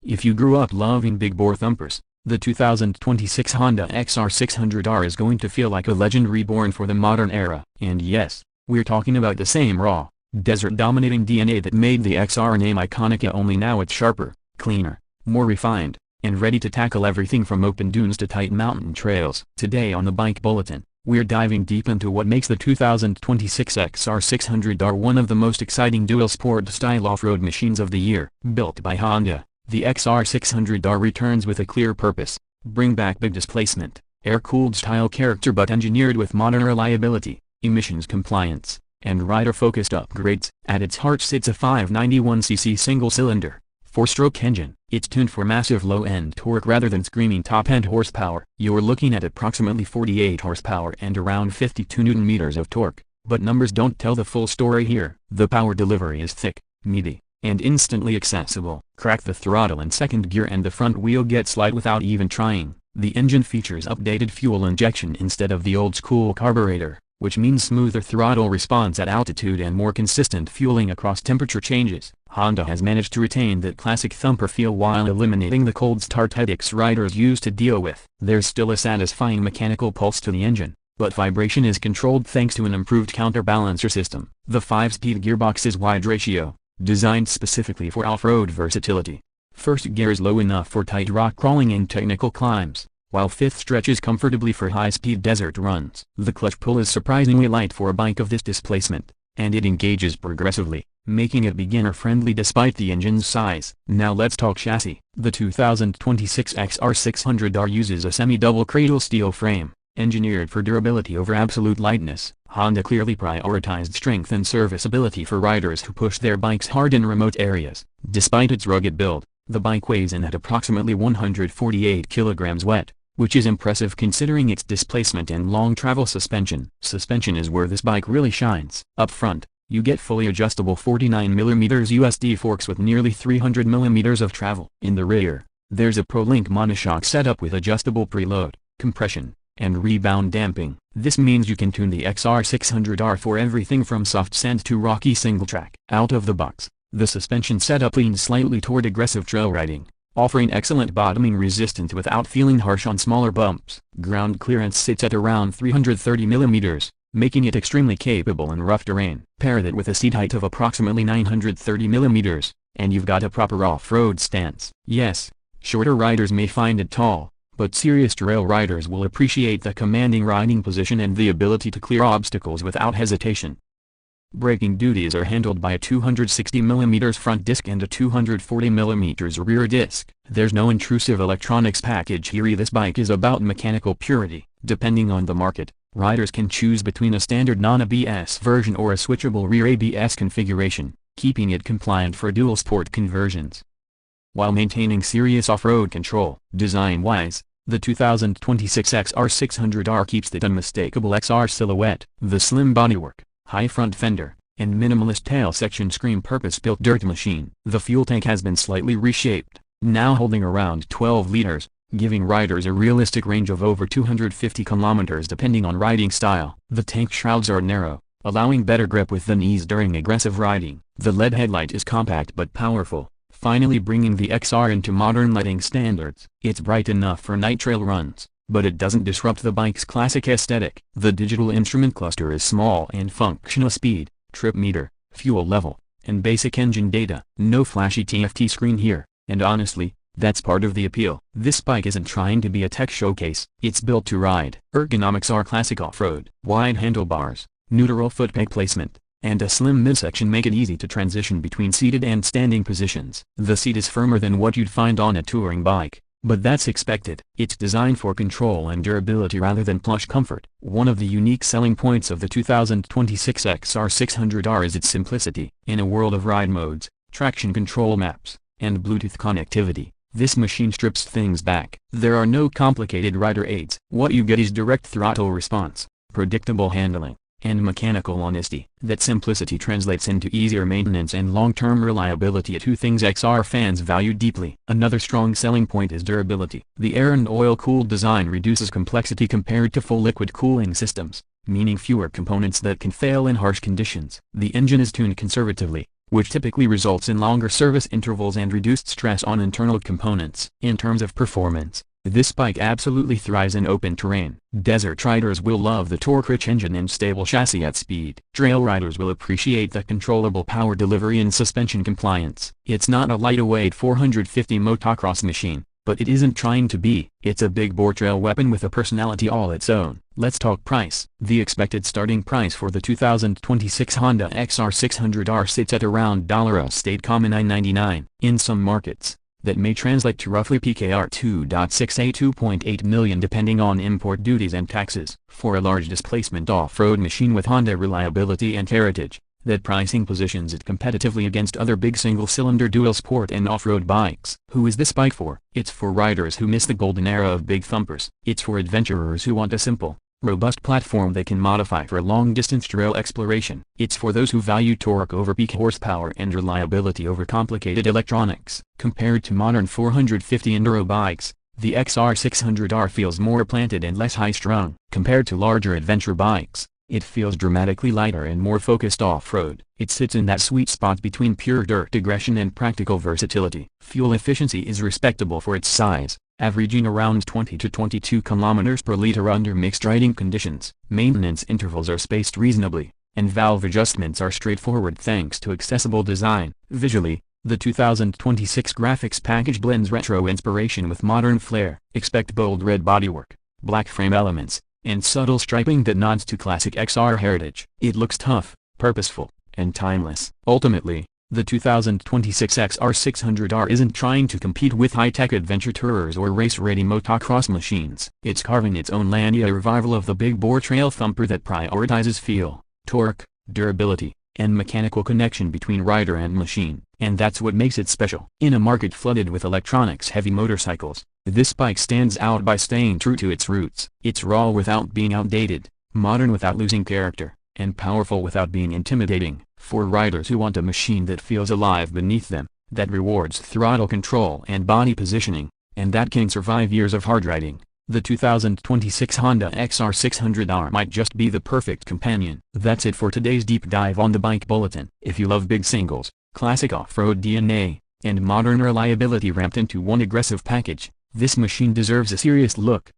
If you grew up loving big bore thumpers, the 2026 Honda XR600R is going to feel like a legend reborn for the modern era. And yes, we're talking about the same raw, desert-dominating DNA that made the XR name iconic, only now it's sharper, cleaner, more refined, and ready to tackle everything from open dunes to tight mountain trails. Today on the Bike Bulletin, we're diving deep into what makes the 2026 XR600R one of the most exciting dual-sport-style off-road machines of the year. Built by Honda, the XR600R returns with a clear purpose: bring back big displacement, air-cooled style character, but engineered with modern reliability, emissions compliance, and rider-focused upgrades. At its heart sits a 591cc single-cylinder, 4-stroke engine. It's tuned for massive low-end torque rather than screaming top-end horsepower. You're looking at approximately 48 horsepower and around 52 Nm of torque, but numbers don't tell the full story here. The power delivery is thick, meaty, and instantly accessible. Crack the throttle in second gear and the front wheel gets light without even trying. The engine features updated fuel injection instead of the old-school carburetor, which means smoother throttle response at altitude and more consistent fueling across temperature changes. Honda has managed to retain that classic thumper feel while eliminating the cold start headaches riders used to deal with. There's still a satisfying mechanical pulse to the engine, but vibration is controlled thanks to an improved counterbalancer system. The 5-speed gearbox is wide ratio, designed specifically for off-road versatility. First gear is low enough for tight rock crawling and technical climbs, while fifth stretches comfortably for high-speed desert runs. The clutch pull is surprisingly light for a bike of this displacement, and it engages progressively, making it beginner-friendly despite the engine's size. Now let's talk chassis. The 2026 XR600R uses a semi-double cradle steel frame, engineered for durability over absolute lightness. Honda clearly prioritized strength and serviceability for riders who push their bikes hard in remote areas. Despite its rugged build, the bike weighs in at approximately 148 kilograms wet, which is impressive considering its displacement and long travel suspension. Suspension is where this bike really shines. Up front, you get fully adjustable 49mm USD forks with nearly 300mm of travel. In the rear, there's a ProLink monoshock setup with adjustable preload, compression, and rebound damping. This means you can tune the XR600R for everything from soft sand to rocky single track. Out of the box, the suspension setup leans slightly toward aggressive trail riding, offering excellent bottoming resistance without feeling harsh on smaller bumps. Ground clearance sits at around 330mm, making it extremely capable in rough terrain. Pair that with a seat height of approximately 930mm, and you've got a proper off-road stance. Yes, shorter riders may find it tall, but serious trail riders will appreciate the commanding riding position and the ability to clear obstacles without hesitation. Braking duties are handled by a 260mm front disc and a 240mm rear disc. There's no intrusive electronics package here. This bike is about mechanical purity. Depending on the market, riders can choose between a standard non-ABS version or a switchable rear ABS configuration, keeping it compliant for dual sport conversions, while maintaining serious off-road control. Design-wise, the 2026 XR600R keeps the unmistakable XR silhouette. The slim bodywork, high front fender, and minimalist tail section scream purpose-built dirt machine. The fuel tank has been slightly reshaped, now holding around 12 liters, giving riders a realistic range of over 250 kilometers depending on riding style. The tank shrouds are narrow, allowing better grip with the knees during aggressive riding. The LED headlight is compact but powerful, finally bringing the XR into modern lighting standards. It's bright enough for night trail runs, but it doesn't disrupt the bike's classic aesthetic. The digital instrument cluster is small and functional: speed, trip meter, fuel level, and basic engine data. No flashy TFT screen here, and honestly, that's part of the appeal. This bike isn't trying to be a tech showcase, it's built to ride. Ergonomics are classic off-road. Wide handlebars, neutral foot peg placement, and a slim midsection make it easy to transition between seated and standing positions. The seat is firmer than what you'd find on a touring bike, but that's expected. It's designed for control and durability rather than plush comfort. One of the unique selling points of the 2026 XR600R is its simplicity. In a world of ride modes, traction control maps, and Bluetooth connectivity, this machine strips things back. There are no complicated rider aids. What you get is direct throttle response, predictable handling, and mechanical honesty. That simplicity translates into easier maintenance and long-term reliability, two things XR fans value deeply. Another strong selling point is durability. The air and oil-cooled design reduces complexity compared to full liquid cooling systems, meaning fewer components that can fail in harsh conditions. The engine is tuned conservatively, which typically results in longer service intervals and reduced stress on internal components. In terms of performance, this bike absolutely thrives in open terrain. Desert riders will love the torque-rich engine and stable chassis at speed. Trail riders will appreciate the controllable power delivery and suspension compliance. It's not a lightweight 450 motocross machine, but it isn't trying to be. It's a big-bore trail weapon with a personality all its own. Let's talk price. The expected starting price for the 2026 Honda XR600R sits at around a state common $999. In some markets, that may translate to roughly PKR 2.8 million depending on import duties and taxes. For a large displacement off-road machine with Honda reliability and heritage, that pricing positions it competitively against other big single-cylinder dual sport and off-road bikes. Who is this bike for? It's for riders who miss the golden era of big thumpers. It's for adventurers who want a simple, robust platform they can modify for long-distance trail exploration. It's for those who value torque over peak horsepower and reliability over complicated electronics. Compared to modern 450 enduro bikes, the XR600R feels more planted and less high-strung. Compared to larger adventure bikes, it feels dramatically lighter and more focused off-road. It sits in that sweet spot between pure dirt aggression and practical versatility. Fuel efficiency is respectable for its size, averaging around 20 to 22 kilometers per liter under mixed riding conditions. Maintenance intervals are spaced reasonably, and valve adjustments are straightforward thanks to accessible design. Visually, the 2026 graphics package blends retro inspiration with modern flair. Expect bold red bodywork, black frame elements, and subtle striping that nods to classic XR heritage. It looks tough, purposeful, and timeless. Ultimately, the 2026 XR600R isn't trying to compete with high-tech adventure tourers or race-ready motocross machines. It's carving its own lane, a revival of the big-bore trail thumper that prioritizes feel, torque, durability, and mechanical connection between rider and machine. And that's what makes it special. In a market flooded with electronics-heavy motorcycles, this bike stands out by staying true to its roots. It's raw without being outdated, modern without losing character, and powerful without being intimidating. For riders who want a machine that feels alive beneath them, that rewards throttle control and body positioning, and that can survive years of hard riding, the 2026 Honda XR600R might just be the perfect companion. That's it for today's deep dive on the Bike Bulletin. If you love big singles, classic off-road DNA, and modern reliability wrapped into one aggressive package, this machine deserves a serious look.